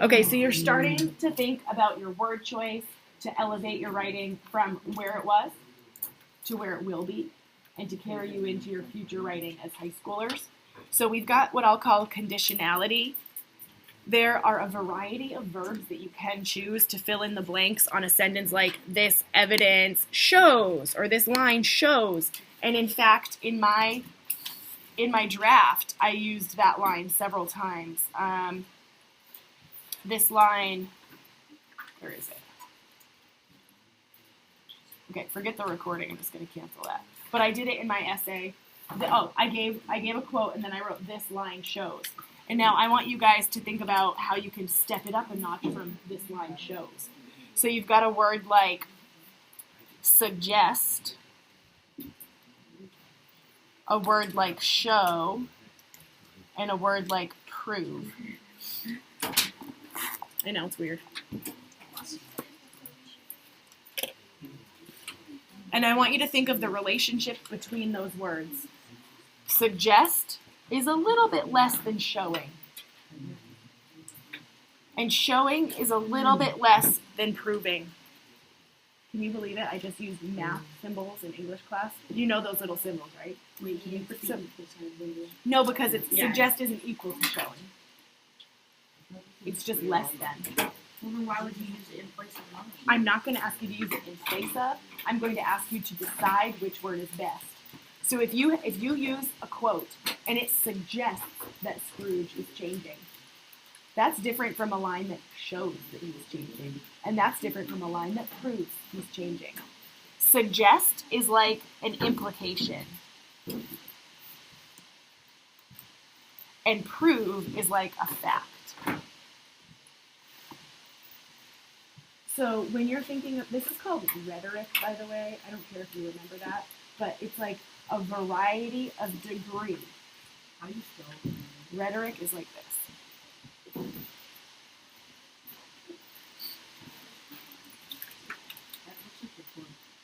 Okay, so you're starting to think about your word choice to elevate your writing from where it was to where it will be and to carry you into your future writing as high schoolers. So we've got what I'll call conditionality. There are a variety of verbs that you can choose to fill in the blanks on a sentence like this evidence shows or this line shows. And in fact, in my draft, I used that line several times. This line, where is it? Okay, forget the recording. I'm just going to cancel that. But I did it in my essay. I gave a quote and then I wrote this line shows. And now I want you guys to think about how you can step it up a notch from this line shows. So you've got a word like suggest, a word like show, and a word like prove. I know, it's weird. And I want you to think of the relationship between those words. Suggest is a little bit less than showing. And showing is a little bit less than proving. Can you believe it? I just used math symbols in English class. You know those little symbols, right? Wait, can you put some? No, because suggest isn't equal to showing. It's just less than. Well, then why would you use it in place of another? I'm not going to ask you to use it in place of. I'm going to ask you to decide which word is best. So if you use a quote and it suggests that Scrooge is changing, that's different from a line that shows that he's changing. And that's different from a line that proves he's changing. Suggest is like an implication. And prove is like a fact. So when you're thinking of, this is called rhetoric, by the way. I don't care if you remember that. But it's like a variety of degree. How do you spell it? Rhetoric is like this.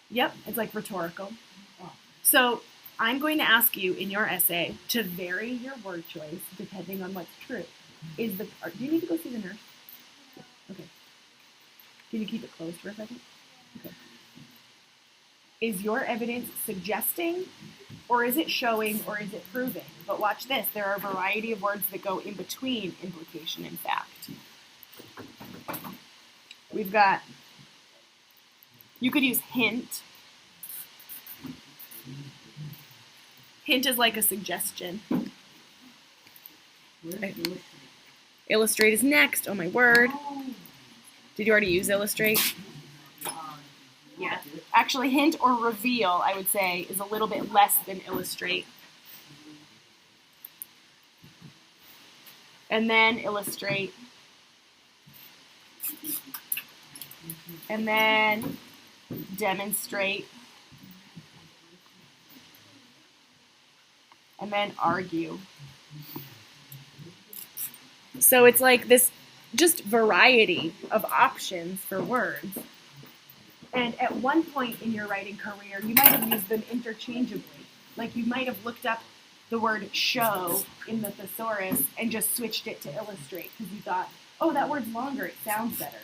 Yep, it's like rhetorical. So I'm going to ask you in your essay to vary your word choice depending on what's true. Do you need to go see the nurse? Okay. Can you keep it closed for a second? Okay. Is your evidence suggesting, or is it showing, or is it proving? But watch this. There are a variety of words that go in between implication and fact. We've got, you could use hint. Hint is like a suggestion. Where's illustrate? Illustrate is next. Oh my word. Did you already use illustrate? Yeah. Actually, hint or reveal, I would say, is a little bit less than illustrate. And then illustrate. And then demonstrate. And then argue. So it's like this just variety of options for words. And at one point in your writing career, you might have used them interchangeably. Like you might have looked up the word show in the thesaurus and just switched it to illustrate because you thought, oh, that word's longer, it sounds better.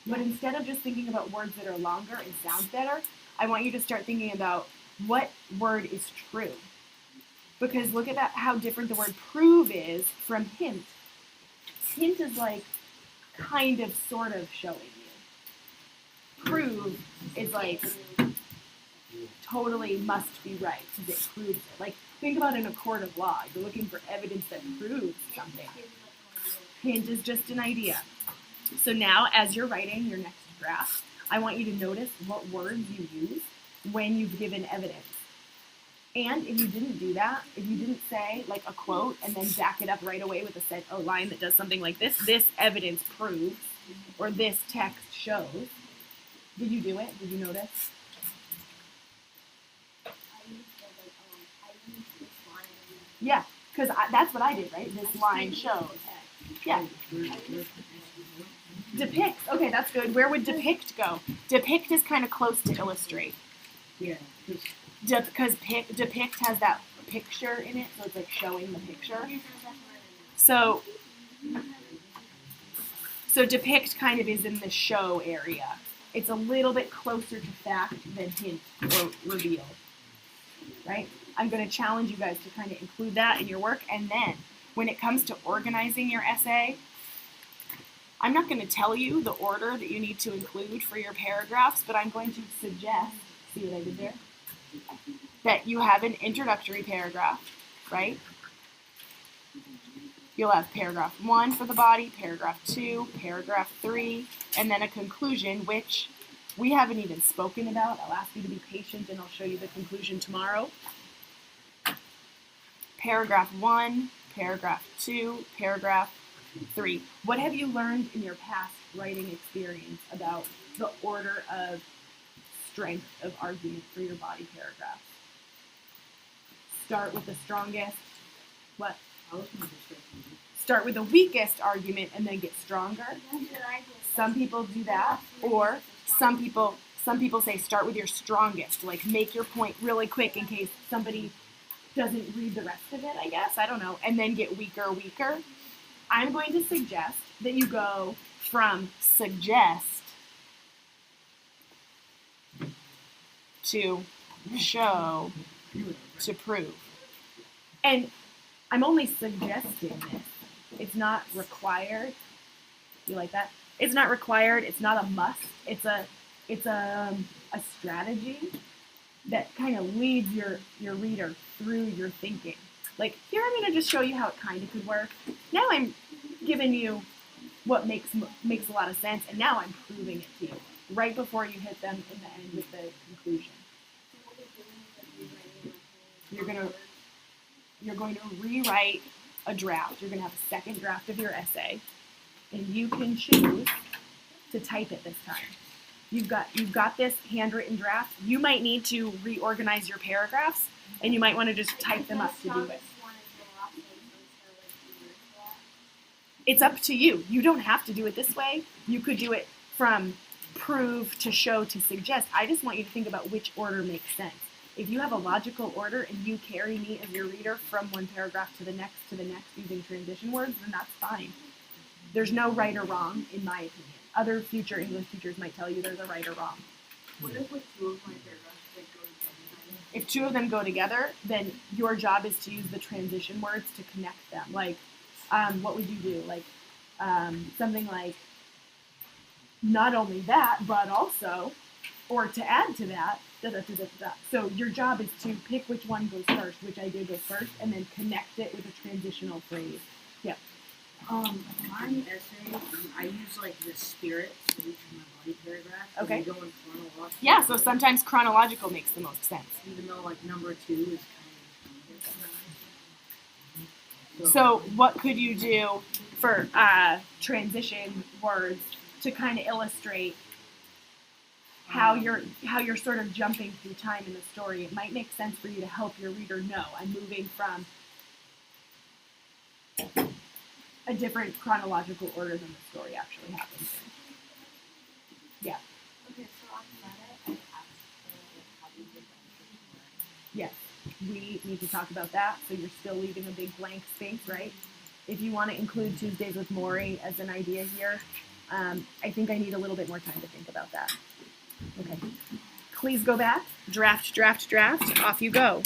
But instead of just thinking about words that are longer and sound better, I want you to start thinking about what word is true. Because look at that, how different the word prove is from hint. Hint is like kind of, sort of showing you. Prove is like totally must be right because it proves it. Like think about in a court of law, you're looking for evidence that proves something. Hint is just an idea. So now as you're writing your next draft, I want you to notice what words you use when you've given evidence. And if you didn't do that, if you didn't say like a quote and then back it up right away with a line that does something like this evidence proves, or this text shows. Did you do it? Did you notice? Yeah, because that's what I did, right? This line shows. Yeah. Depict. Okay, that's good. Where would depict go? Depict is kind of close to illustrate. Yeah. Because depict has that picture in it, so it's like showing the picture. So So depict kind of is in the show area. It's a little bit closer to fact than hint or reveal, right? I'm going to challenge you guys to kind of include that in your work. And then when it comes to organizing your essay, I'm not going to tell you the order that you need to include for your paragraphs, but I'm going to suggest, see what I did there? That you have an introductory paragraph, right? You'll have paragraph 1 for the body, paragraph 2, paragraph 3, and then a conclusion, which we haven't even spoken about. I'll ask you to be patient and I'll show you the conclusion tomorrow. Paragraph 1, paragraph 2, paragraph 3. What have you learned in your past writing experience about the order of strength of argument for your body paragraphs? Start with the strongest. What? Start with the weakest argument and then get stronger. Some people do that, or some people say start with your strongest, like make your point really quick in case somebody doesn't read the rest of it, I guess, I don't know, and then get weaker. I'm going to suggest that you go from suggest to show to prove. And I'm only suggesting this. It's not required. You like that? It's not required. It's not a must. It's a strategy that kind of leads your reader through your thinking. Like, here I'm going to just show you how it kind of could work. Now I'm giving you what makes a lot of sense, and now I'm proving it to you right before you hit them in the end with the conclusion. You're going to rewrite a draft. You're going to have a second draft of your essay, and you can choose to type it this time. You've got this handwritten draft. You might need to reorganize your paragraphs, and you might want to just type them up to do it. It's up to you. You don't have to do it this way. You could do it from prove to show to suggest. I just want you to think about which order makes sense. If you have a logical order and you carry me as your reader from one paragraph to the next using transition words, then that's fine. There's no right or wrong, in my opinion. Other future English teachers might tell you there's a right or wrong. What if like two of my paragraphs go together? If two of them go together, then your job is to use the transition words to connect them. Like, what would you do? Like, something like, not only that, but also, or to add to that, da-da-da-da-da. So your job is to pick which one goes first, which idea goes first, and then connect it with a transitional phrase. Yeah. My essay, I use like the spirit for each of my body paragraphs. Okay. They go in chronological. Yeah, so sometimes chronological makes the most sense. Even though like number 2 is kind of So what could you do for transition words to kind of illustrate how you're sort of jumping through time in the story? It might make sense for you to help your reader know I'm moving from a different chronological order than the story actually happens in. Yeah. Okay, so on Reddit, I asked for how do you differentiate words? Yes. We need to talk about that. So you're still leaving a big blank space, right? If you want to include Tuesdays with Maury as an idea here, I think I need a little bit more time to think about that. Okay. Please go back. Draft. Off you go.